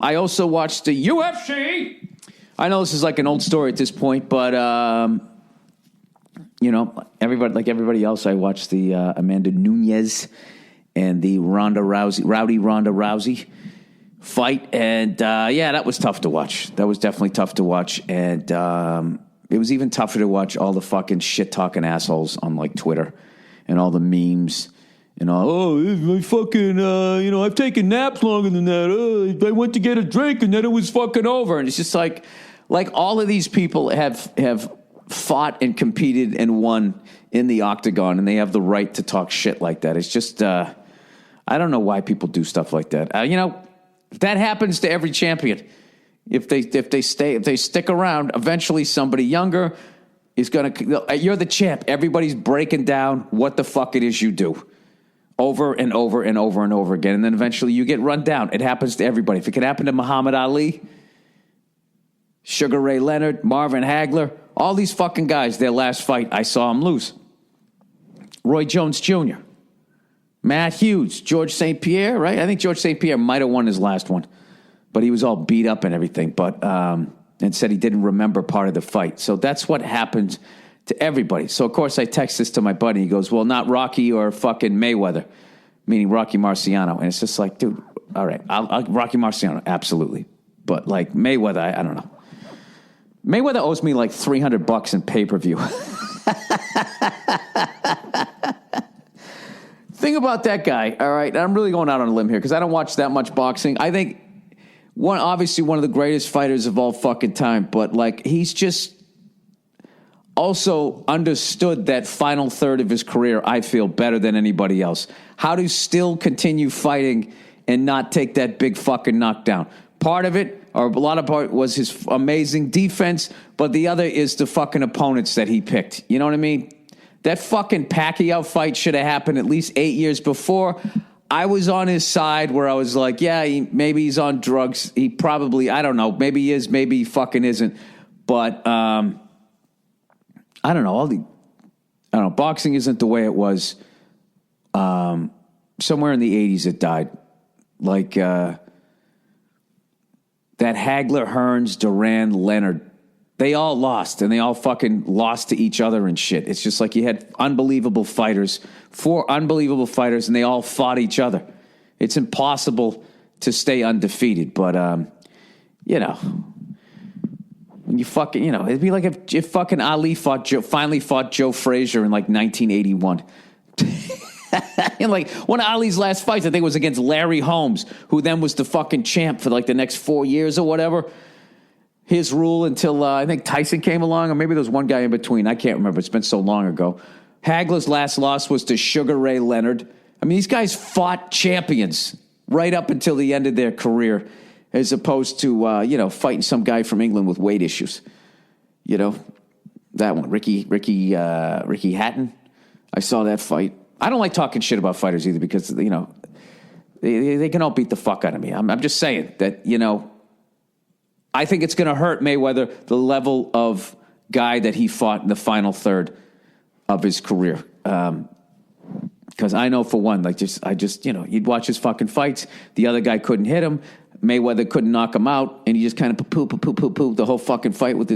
I also watched the UFC. I know this is like an old story at this point, but everybody else, I watched the Amanda Nunes and the Rowdy Ronda Rousey fight, and that was tough to watch. That was definitely tough to watch, and it was even tougher to watch all the fucking shit talking assholes on like Twitter and all the memes. And all, I fucking, I've taken naps longer than that. I went to get a drink and then it was fucking over. And it's just like all of these people have fought and competed and won in the octagon, and they have the right to talk shit like that. It's just, I don't know why people do stuff like that. That happens to every champion. If they stick around, eventually somebody younger is gonna. You're the champ. Everybody's breaking down what the fuck it is you do. Over and over and over and over again. And then eventually you get run down. It happens to everybody. If it could happen to Muhammad Ali, Sugar Ray Leonard, Marvin Hagler, all these fucking guys, their last fight, I saw them lose. Roy Jones Jr., Matt Hughes, George St. Pierre, right? I think George St. Pierre might have won his last one, but he was all beat up and everything, but and said he didn't remember part of the fight. So that's what happened to everybody. So, of course, I text this to my buddy. He goes, well, not Rocky or fucking Mayweather, meaning Rocky Marciano. And it's just like, dude, all right, I'll Rocky Marciano, absolutely. But, like, Mayweather, I don't know. Mayweather owes me, like, $300 in pay-per-view. Thing about that guy, all right, I'm really going out on a limb here because I don't watch that much boxing. I think, obviously one of the greatest fighters of all fucking time, but, like, he's just also understood that final third of his career, I feel, better than anybody else. How to still continue fighting and not take that big fucking knockdown. Part of it, or a lot of part, was his amazing defense, but the other is the fucking opponents that he picked. You know what I mean? That fucking Pacquiao fight should have happened at least 8 years before. I was on his side where I was like, yeah, maybe he's on drugs. He probably, I don't know, maybe he is, maybe he fucking isn't. But, I don't know. Boxing isn't the way it was. Somewhere in the 80s it died. Like that Hagler, Hearns, Duran, Leonard. They all lost, and they all fucking lost to each other and shit. It's just like you had unbelievable fighters, 4 unbelievable fighters, and they all fought each other. It's impossible to stay undefeated, but, when you fucking, it'd be like if fucking Ali finally fought Joe Frazier in like 1981. And like one of Ali's last fights, I think, was against Larry Holmes, who then was the fucking champ for like the next 4 years or whatever. His rule until I think Tyson came along, or maybe there was one guy in between. I can't remember. It's been so long ago. Hagler's last loss was to Sugar Ray Leonard. I mean, these guys fought champions right up until the end of their career, as opposed to, fighting some guy from England with weight issues. That one, Ricky Hatton. I saw that fight. I don't like talking shit about fighters either because, they can all beat the fuck out of me. I'm just saying that, I think it's going to hurt Mayweather, the level of guy that he fought in the final third of his career. Because I know for one, you'd watch his fucking fights. The other guy couldn't hit him. Mayweather couldn't knock him out, and he just kind of poo the whole fucking fight with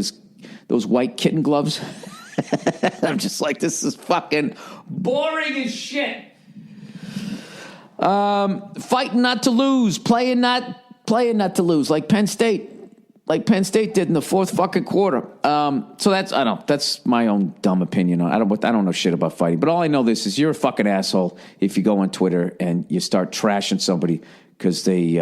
those white kitten gloves. I'm just like, this is fucking boring as shit. Fighting not to lose, playing not to lose, like Penn State did in the fourth fucking quarter. So that's my own dumb opinion. I don't know shit about fighting, but all I know this is you're a fucking asshole if you go on Twitter and you start trashing somebody because they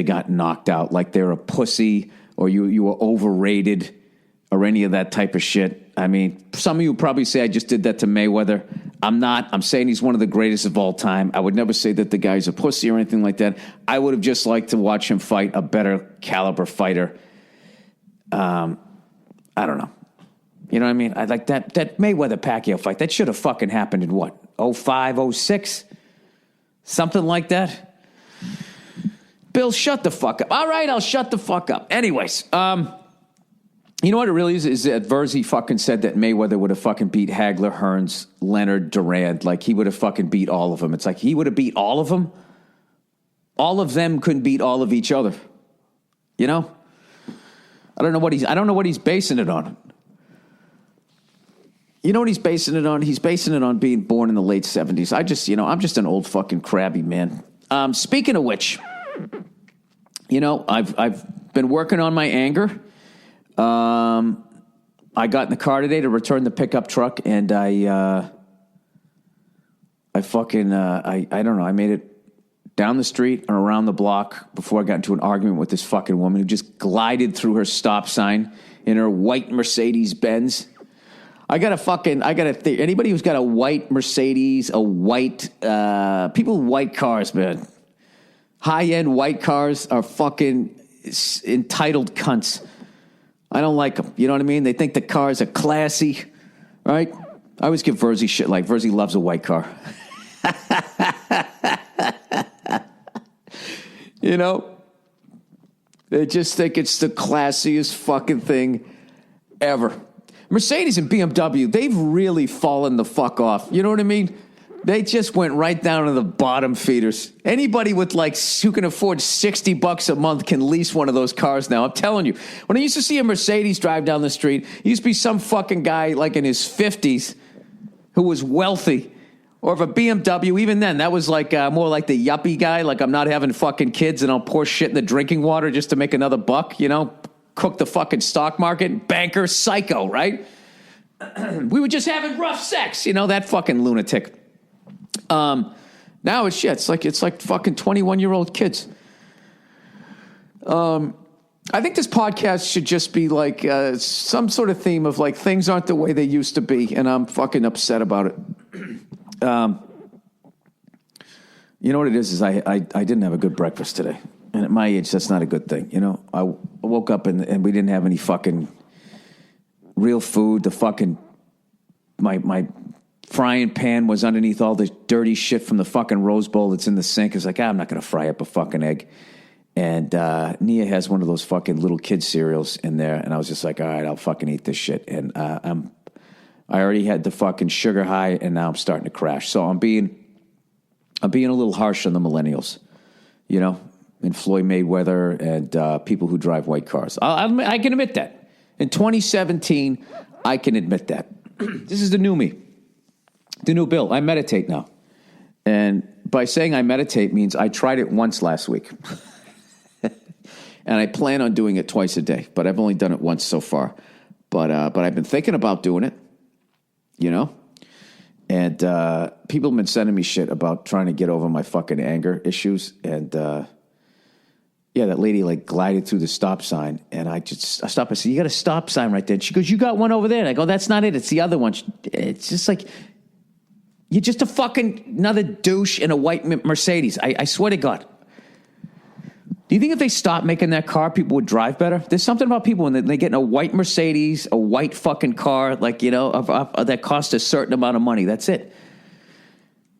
got knocked out, like they're a pussy or you were overrated or any of that type of shit. I mean, some of you probably say I just did that to Mayweather. I'm not. I'm saying he's one of the greatest of all time. I would never say that the guy's a pussy or anything like that. I would have just liked to watch him fight a better caliber fighter. I don't know. You know what I mean? I like that Mayweather-Pacquiao fight. That should have fucking happened in what? 05, 06? Something like that? Bill, shut the fuck up. All right, I'll shut the fuck up. Anyways, you know what it really is that Verzi fucking said that Mayweather would have fucking beat Hagler, Hearns, Leonard, Durant. Like, he would have fucking beat all of them. It's like, he would have beat all of them? all of them couldn't beat all of each other. You know? I don't know what he's basing it on. You know what he's basing it on? He's basing it on being born in the late 70s. I'm just an old fucking crabby man. Speaking of which, I've been working on my anger. I got in the car today to return the pickup truck, and I don't know. I made it down the street and around the block before I got into an argument with this fucking woman who just glided through her stop sign in her white Mercedes Benz. Anybody who's got a white Mercedes, people with white cars, man. High-end white cars are fucking entitled cunts. I don't like them. You know what I mean? They think the cars are classy, right? I always give Verzi shit like Verzi loves a white car. You know? They just think it's the classiest fucking thing ever. Mercedes and BMW, they've really fallen the fuck off. You know what I mean? They just went right down to the bottom feeders. Anybody with who can afford $60 a month can lease one of those cars now. I'm telling you. When I used to see a Mercedes drive down the street, it used to be some fucking guy in his 50s who was wealthy. Or if a BMW, even then, that was more like the yuppie guy. I'm not having fucking kids and I'll pour shit in the drinking water just to make another buck, cook the fucking stock market, banker, psycho, right? We were just having rough sex, that fucking lunatic. Now it's shit. It's like fucking 21-year-old kids. I think this podcast should just be some sort of theme of things aren't the way they used to be, and I'm fucking upset about it. You know what it is I didn't have a good breakfast today. And at my age, that's not a good thing. I woke up and we didn't have any fucking real food. The fucking, my frying pan was underneath all the dirty shit from the fucking Rose Bowl that's in the sink. It's I'm not going to fry up a fucking egg. And Nia has one of those fucking little kid cereals in there. And I was just all right, I'll fucking eat this shit. And I already had the fucking sugar high, and now I'm starting to crash. So I'm being a little harsh on the millennials, and Floyd Mayweather and people who drive white cars. I can admit that. In 2017, I can admit that. This is the new me. The new Bill. I meditate now. And by saying I meditate means I tried it once last week. And I plan on doing it twice a day. But I've only done it once so far. But I've been thinking about doing it. And people have been sending me shit about trying to get over my fucking anger issues. And that lady glided through the stop sign, and I stopped. I said, "You got a stop sign right there." And she goes, "You got one over there." And I go, "That's not it. It's the other one." It's just you're just a fucking another douche in a white Mercedes. I swear to God. Do you think if they stopped making that car, people would drive better? There's something about people when they get in a white Mercedes, a white fucking car, that costs a certain amount of money. That's it.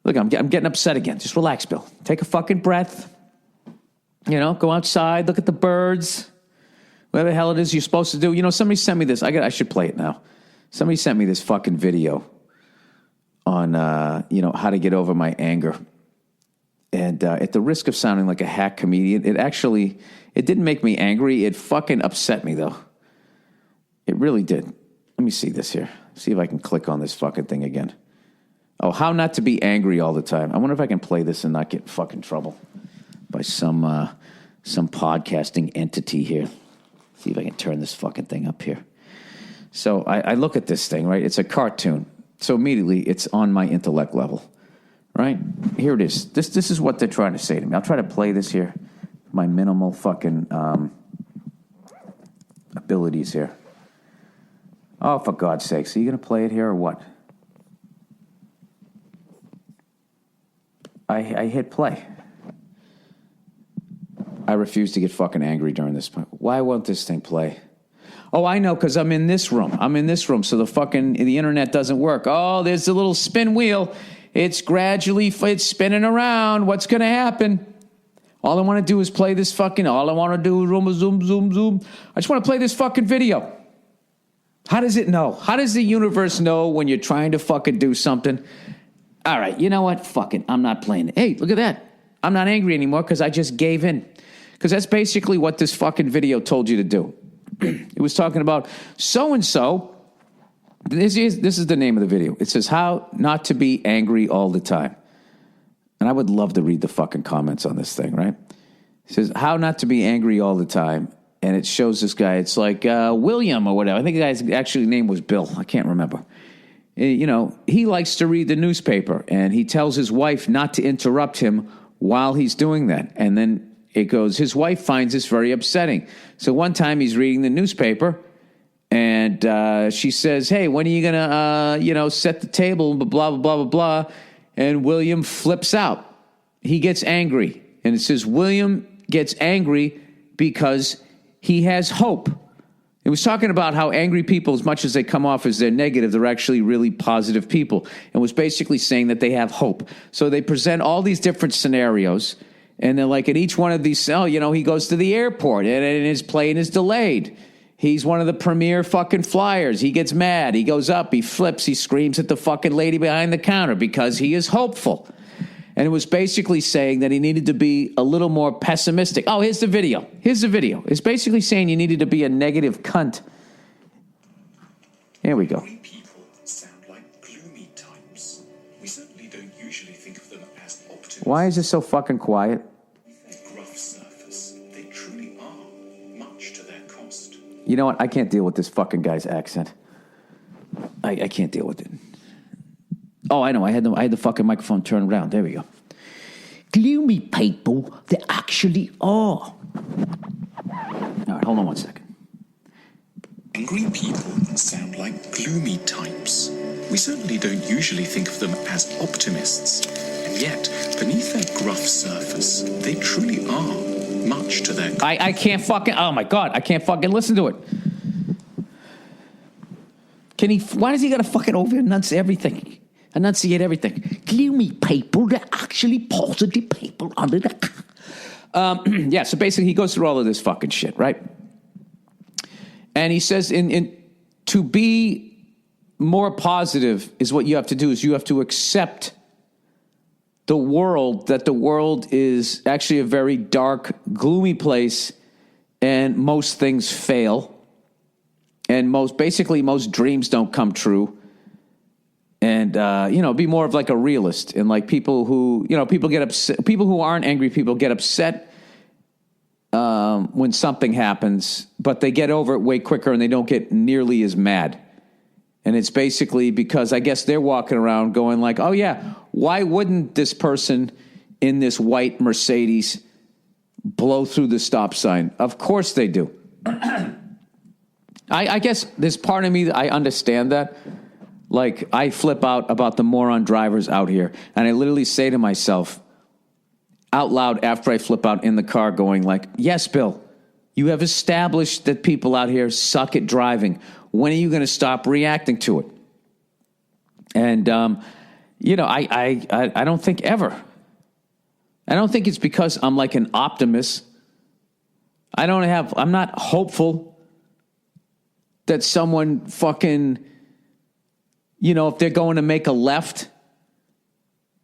Look, I'm getting upset again. Just relax, Bill. Take a fucking breath. Go outside, look at the birds, whatever the hell it is you're supposed to do. Somebody sent me this. I should play it now. Somebody sent me this fucking video on, how to get over my anger. And at the risk of sounding like a hack comedian, it didn't make me angry. It fucking upset me, though. It really did. Let me see this here. See if I can click on this fucking thing again. Oh, how not to be angry all the time. I wonder if I can play this and not get in fucking trouble by some podcasting entity here. See if I can turn this fucking thing up here. So I look at this thing, right? It's a cartoon. So immediately it's on my intellect level, right? Here it is. This is what they're trying to say to me. I'll try to play this here. My minimal fucking abilities here. Oh, for God's sakes. Are you going to play it here or what? I hit play. I refuse to get fucking angry during this point. Why won't this thing play? Oh, I know, because I'm in this room. So the internet doesn't work. Oh, there's a little spin wheel. It's spinning around. What's going to happen? All I want to do is play this all I want to do is zoom. I just want to play this fucking video. How does it know? How does the universe know when you're trying to fucking do something? All right, you know what? Fuck it. I'm not playing it. Hey, look at that. I'm not angry anymore because I just gave in. Because that's basically what this fucking video told you to do. It was talking about so-and-so. This is the name of the video. It says how not to be angry all the time. And I would love to read the fucking comments on this thing, right? It says how not to be angry all the time. And it shows this guy. It's like William or whatever. I think the guy's actually name was Bill. I can't remember. You know, he likes to read the newspaper. And he tells his wife not to interrupt him while he's doing that. And then it goes, his wife finds this very upsetting. So one time he's reading the newspaper. And she says, hey, when are you going to, set the table, blah, blah, blah, blah, blah. And William flips out. He gets angry. And it says William gets angry because he has hope. It was talking about how angry people, as much as they come off as they're negative, they're actually really positive people. And was basically saying that they have hope. So they present all these different scenarios. And they're like, at each one of these, he goes to the airport and his plane is delayed. He's one of the premier fucking flyers. He gets mad. He goes up. He flips. He screams at the fucking lady behind the counter because he is hopeful. And it was basically saying that he needed to be a little more pessimistic. Oh, here's the video. It's basically saying you needed to be a negative cunt. Here we go. People sound like gloomy types. We certainly don't usually think of them as optimists. Why is it so fucking quiet? Gruff surface. They truly are, much to their cost. You know what? I can't deal with this fucking guy's accent. I can't deal with it. Oh, I know. I had the fucking microphone turned around. There we go. Gloomy people, they actually are. All right, hold on one second. Angry people sound like gloomy types. We certainly don't usually think of them as optimists. And yet, beneath their gruff surface, they truly are, much to their... I can't fucking... Oh, my God. I can't fucking listen to it. Why does he got to fucking over-enunciate everything? Enunciate everything. Gloomy people, they're actually positive people under the... Yeah, so basically he goes through all of this fucking shit, right? And he says to be more positive is what you have to do, is you have to accept the world, that the world is actually a very dark, gloomy place, and most things fail. And most dreams don't come true. And, be more of like a realist. And like people who, people get upset. People who aren't angry people get upset when something happens, but they get over it way quicker and they don't get nearly as mad. And it's basically because I guess they're walking around going like, oh, yeah, why wouldn't this person in this white Mercedes blow through the stop sign? Of course they do. I guess there's part of me that I understand that. Like, I flip out about the moron drivers out here. And I literally say to myself out loud after I flip out in the car going like, yes, Bill, you have established that people out here suck at driving. When are you going to stop reacting to it? And, I don't think ever. I don't think it's because I'm like an optimist. I'm not hopeful that someone fucking... if they're going to make a left,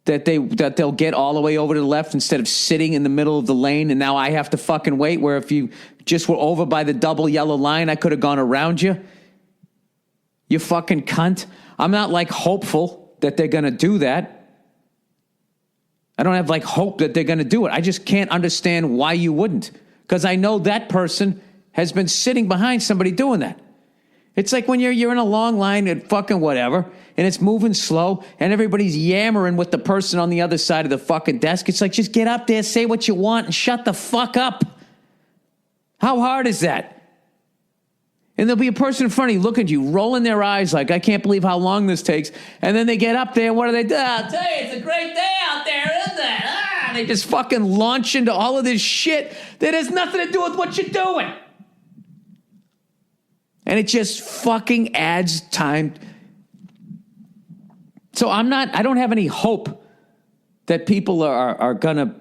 that they'll get all the way over to the left instead of sitting in the middle of the lane, and now I have to fucking wait, where if you just were over by the double yellow line, I could have gone around you. You fucking cunt. I'm not like hopeful that they're going to do that. I don't have like hope that they're going to do it. I just can't understand why you wouldn't, because I know that person has been sitting behind somebody doing that. It's like when you're in a long line at fucking whatever, and it's moving slow, and everybody's yammering with the person on the other side of the fucking desk. It's like, just get up there, say what you want, and shut the fuck up. How hard is that? And there'll be a person in front of you looking at you, rolling their eyes like, I can't believe how long this takes. And then they get up there, and what do they do? I'll tell you, it's a great day out there, isn't it? And they just fucking launch into all of this shit that has nothing to do with what you're doing. And it just fucking adds time. So I don't have any hope that people are gonna,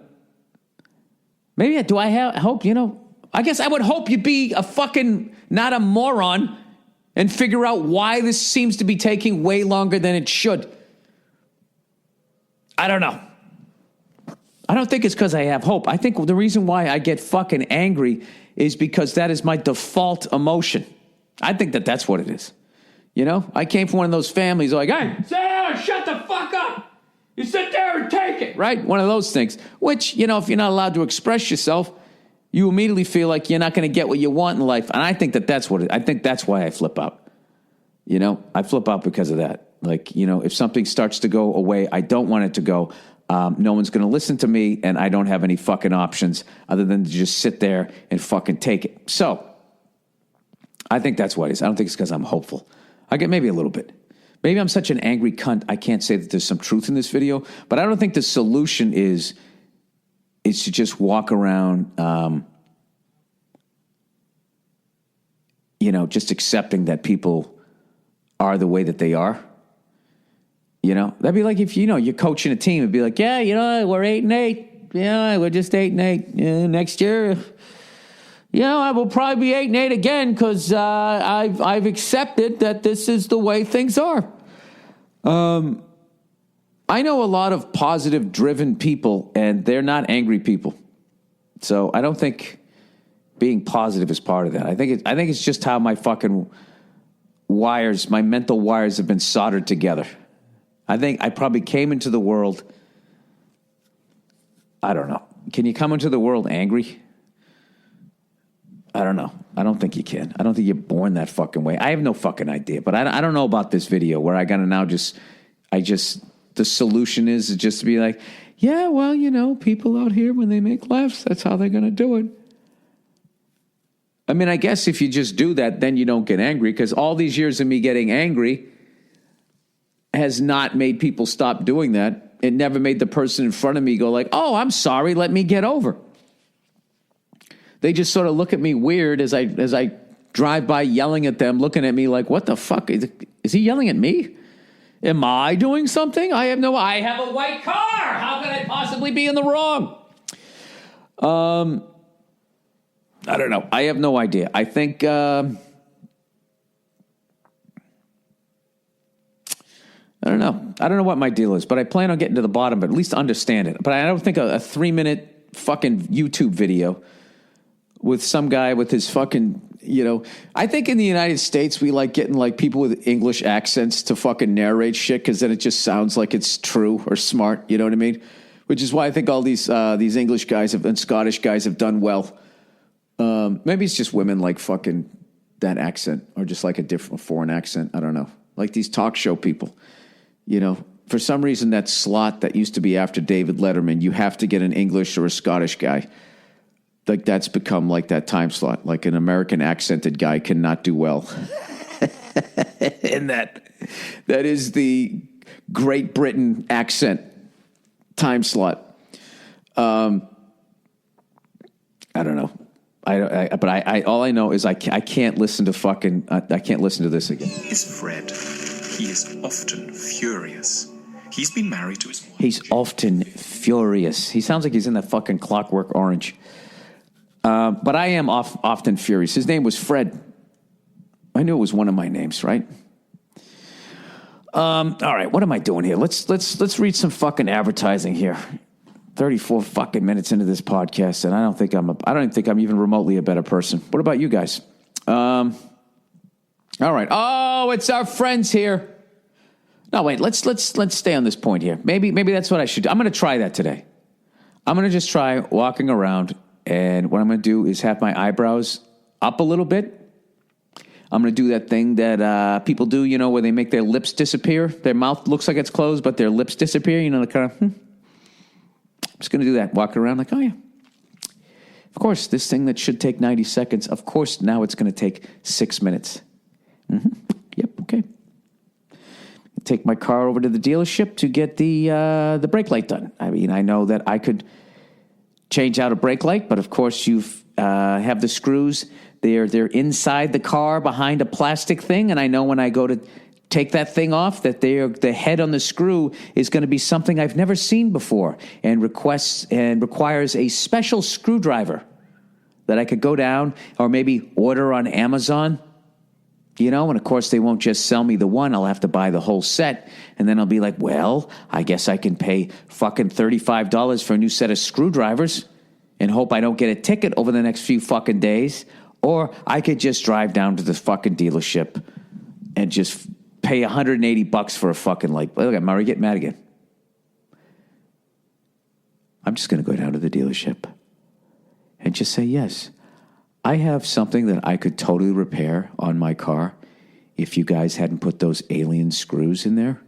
maybe, do I have hope? I guess I would hope you'd be a fucking, not a moron, and figure out why this seems to be taking way longer than it should. I don't know. I don't think it's because I have hope. I think the reason why I get fucking angry is because that is my default emotion. I think that that's what it is. You know, I came from one of those families like, hey, sit down, shut the fuck up. You sit there and take it, right? One of those things, which, you know, if you're not allowed to express yourself, you immediately feel like you're not going to get what you want in life. And I think that that's what I think that's why I flip out. You know, I flip out because of that. Like, you know, if something starts to go away, I don't want it to go. No one's going to listen to me, and I don't have any fucking options other than to just sit there and fucking take it. So I think that's what it is. I don't think it's because I'm hopeful. I get maybe a little bit. Maybe I'm such an angry cunt, I can't say that there's some truth in this video, but I don't think the solution is to just walk around, you know, just accepting that people are the way that they are. You know, that'd be like if, you know, you're coaching a team, it'd be like, yeah, you know, we're 8-8. Yeah, we're just 8-8. Yeah, next year, you know, I will probably be 8-8 again because I've accepted that this is the way things are. I know a lot of positive, driven people, and they're not angry people. So I don't think being positive is part of that. I think it's just how my fucking wires, my mental wires, have been soldered together. I think I probably came into the world. I don't know. Can you come into the world angry? I don't know. I don't think you can. I don't think you're born that fucking way. I have no fucking idea. But I don't know about this video where I got to now the solution is just to be like, yeah, well, you know, people out here, when they make laughs, that's how they're going to do it. I mean, I guess if you just do that, then you don't get angry, because all these years of me getting angry has not made people stop doing that. It never made the person in front of me go like, oh, I'm sorry, let me get over. They just sort of look at me weird as I drive by yelling at them, looking at me like, what the fuck? Is he yelling at me? Am I doing something? I have a white car. How could I possibly be in the wrong? I don't know. I have no idea. I think, I don't know. I don't know what my deal is, but I plan on getting to the bottom, but at least understand it. But I don't think a 3-minute fucking YouTube video with some guy with his fucking, you know, I think in the United States, we like getting like people with English accents to fucking narrate shit, because then it just sounds like it's true or smart. You know what I mean? Which is why I think all these English guys and Scottish guys have done well. Maybe it's just women like fucking that accent, or just like a different foreign accent. I don't know. Like these talk show people, you know, for some reason that slot that used to be after David Letterman, you have to get an English or a Scottish guy. Like that's become like that time slot. Like an American accented guy cannot do well. And that is the Great Britain accent time slot. I don't know. But all I know is I can't listen to fucking, I can't listen to this again. Is Fred. He is often furious. He's been married to his wife. He's often furious. He sounds like he's in that fucking Clockwork Orange. But I am often furious. His name was Fred. I knew it was one of my names, right? All right, what am I doing here? Let's read some fucking advertising here. 34 fucking minutes into this podcast, and I don't even think I'm even remotely a better person. What about you guys? All right. Oh, it's our friends here. No, wait. Let's stay on this point here. Maybe that's what I should do. I'm going to try that today. I'm going to just try walking around, and what I'm going to do is have my eyebrows up a little bit. I'm going to do that thing that people do, you know, where they make their lips disappear. Their mouth looks like it's closed, but their lips disappear. You know, the kind of. I'm just going to do that. Walk around like, oh, yeah. Of course, this thing that should take 90 seconds, of course, now it's going to take 6 minutes. Mm-hmm. Yep, okay. Take my car over to the dealership to get the brake light done. I mean, I know that I could change out a brake light, but of course you have the screws. They're inside the car behind a plastic thing, and I know when I go to take that thing off that the head on the screw is going to be something I've never seen before, and requires a special screwdriver that I could go down or maybe order on Amazon. You know, and of course they won't just sell me the one. I'll have to buy the whole set. And then I'll be like, well, I guess I can pay fucking $35 for a new set of screwdrivers and hope I don't get a ticket over the next few fucking days. Or I could just drive down to the fucking dealership and just pay $180 for a fucking light. Look at Murray getting mad again. I'm just going to go down to the dealership and just say, yes, I have something that I could totally repair on my car if you guys hadn't put those alien screws in there.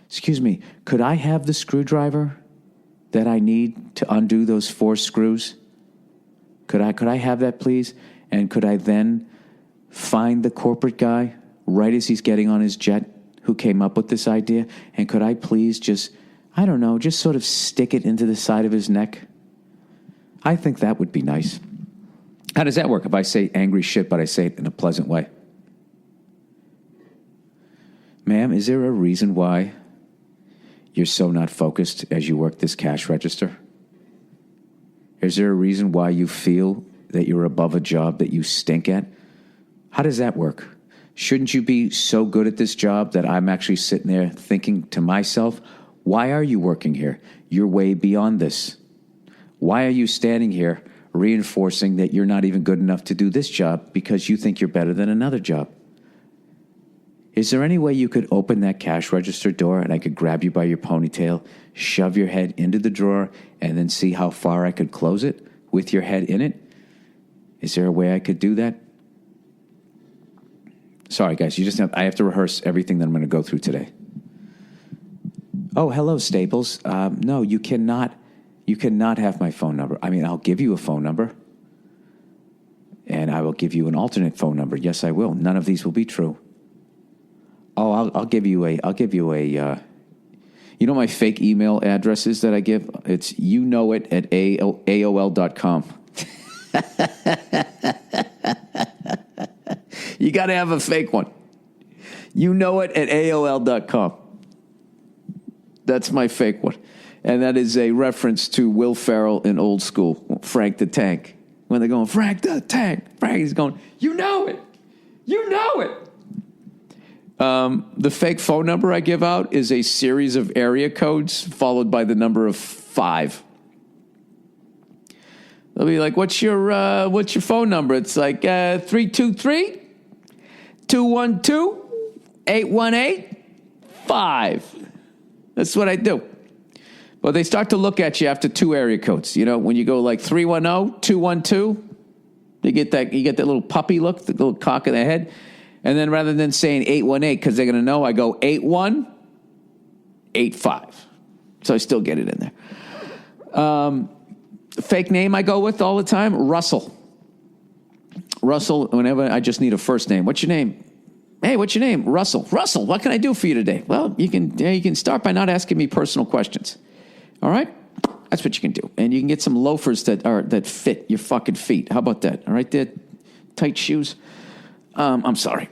Excuse me, could I have the screwdriver that I need to undo those 4 screws? Could I have that, please? And could I then find the corporate guy right as he's getting on his jet who came up with this idea? And could I please just, I don't know, just sort of stick it into the side of his neck? I think that would be nice. How does that work if I say angry shit, but I say it in a pleasant way? Ma'am, is there a reason why you're so not focused as you work this cash register? Is there a reason why you feel that you're above a job that you stink at? How does that work? Shouldn't you be so good at this job that I'm actually sitting there thinking to myself, why are you working here? You're way beyond this. Why are you standing here reinforcing that you're not even good enough to do this job because you think you're better than another job? Is there any way you could open that cash register door and I could grab you by your ponytail, shove your head into the drawer, and then see how far I could close it with your head in it? Is there a way I could do that? Sorry, guys, I have to rehearse everything that I'm going to go through today. Oh, hello, Staples. No, you cannot have my phone number. I mean, I'll give you a phone number, and I will give you an alternate phone number. Yes, I will. None of these will be true. Oh, I'll give you a, you know my fake email addresses that I give? It's AOL.com. You got to have a fake one. AOL.com. That's my fake one. And that is a reference to Will Ferrell in Old School, Frank the Tank. When they're going, Frank the Tank. Frank is going, you know it. You know it. The fake phone number I give out is a series of area codes followed by the number of 5. They'll be like, what's your phone number? It's like 323-212-818-5. That's what I do. But they start to look at you after 2 area codes. You know, when you go like 310-212, you get that little puppy look, the little cock of the head. And then rather than saying 818, because they're going to know, I go 8185. So I still get it in there. Fake name I go with all the time, Russell. Russell, whenever I just need a first name. What's your name? Hey, what's your name? Russell. Russell, what can I do for you today? Well, you can start by not asking me personal questions. All right? That's what you can do. And you can get some loafers that fit your fucking feet. How about that? All right, there, tight shoes. I'm sorry.